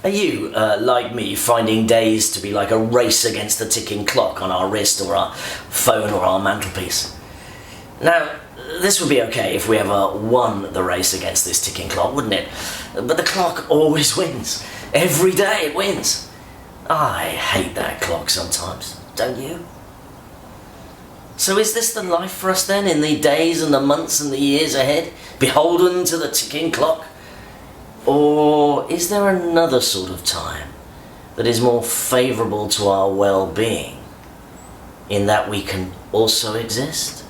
Are you, like me, finding days to be like a race against the ticking clock on our wrist or our phone or our mantelpiece? Now, this would be okay if we ever won the race against this ticking clock, wouldn't it? But the clock always wins. Every day it wins. I hate that clock sometimes, don't you? So is this the life for us then, in the days and the months and the years ahead, beholden to the ticking clock? Or is there another sort of time that is more favourable to our well-being, in that we can also exist?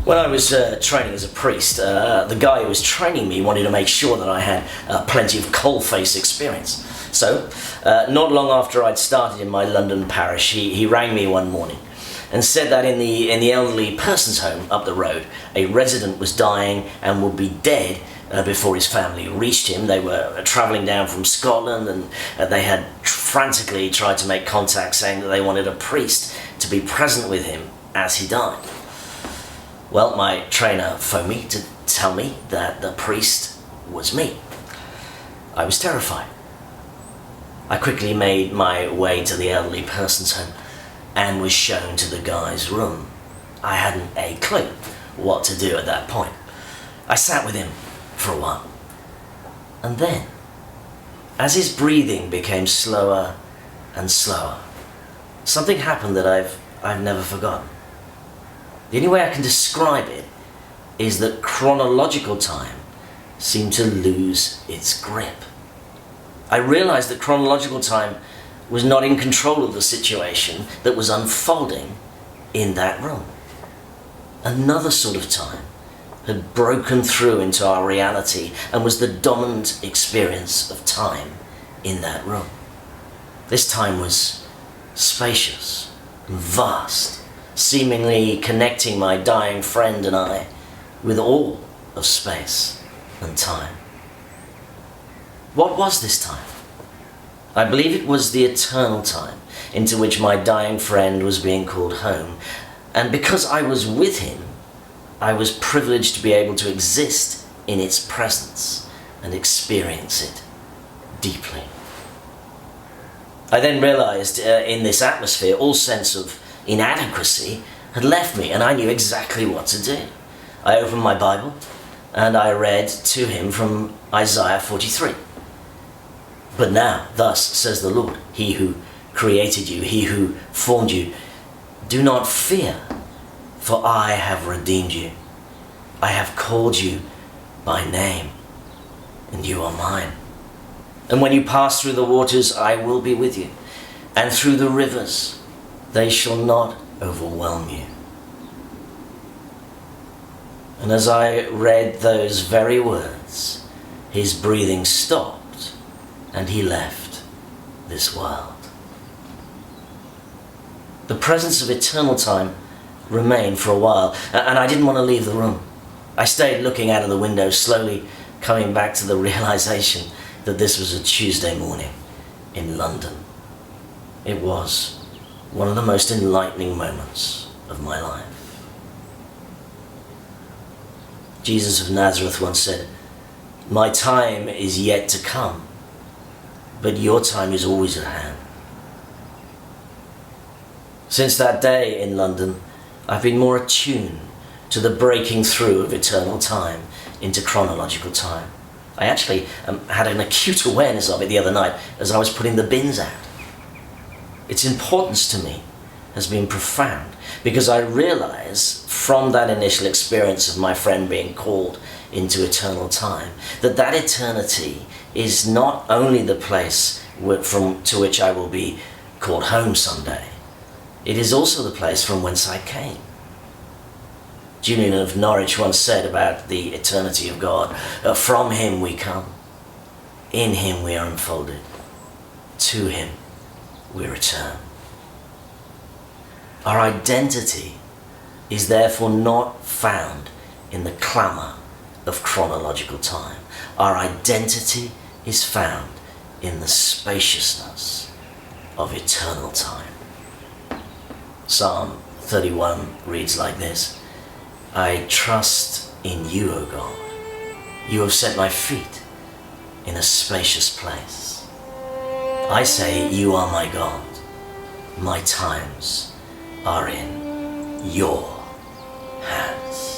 When I was training as a priest, the guy who was training me wanted to make sure that I had plenty of coalface experience. So, not long after I'd started in my London parish, he rang me one morning and said that in the elderly person's home up the road, a resident was dying and would be dead before his family reached him. They were travelling down from Scotland, and they had frantically tried to make contact, saying that they wanted a priest to be present with him as he died. Well, my trainer phoned me to tell me that the priest was me. I was terrified. I quickly made my way to the elderly person's home and was shown to the guy's room. I hadn't a clue what to do at that point. I sat with him for a while. And then, as his breathing became slower and slower, something happened that I've never forgotten. The only way I can describe it is that chronological time seemed to lose its grip. I realized that chronological time was not in control of the situation that was unfolding in that room. Another sort of time had broken through into our reality and was the dominant experience of time in that room. This time was spacious and vast, seemingly connecting my dying friend and I with all of space and time. What was this time? I believe it was the eternal time into which my dying friend was being called home, and because I was with him, I was privileged to be able to exist in its presence and experience it deeply. I then realized in this atmosphere, all sense of inadequacy had left me, and I knew exactly what to do. I opened my Bible and I read to him from Isaiah 43. But now, thus says the Lord, He who created you, He who formed you, do not fear, for I have redeemed you. I have called you by name, and you are mine. And when you pass through the waters, I will be with you, and through the rivers, they shall not overwhelm you. And as I read those very words, his breathing stopped and he left this world. The presence of eternal time remained for a while, and I didn't want to leave the room. I stayed looking out of the window, slowly coming back to the realization that this was a Tuesday morning in London. It was one of the most enlightening moments of my life. Jesus of Nazareth once said, "My time is yet to come, but your time is always at hand." Since that day in London, I've been more attuned to the breaking through of eternal time into chronological time. I actually had an acute awareness of it the other night as I was putting the bins out. Its importance to me has been profound, because I realize from that initial experience of my friend being called into eternal time, that eternity is not only the place to which I will be called home someday, it is also the place from whence I came. Julian of Norwich once said about the eternity of God, from him we come, in him we are unfolded, to him we return. Our identity is therefore not found in the clamour of chronological time. Our identity is found in the spaciousness of eternal time. Psalm 31 reads like this: I trust in you, O God. You have set my feet in a spacious place. I say, you are my God. My times are in your hands.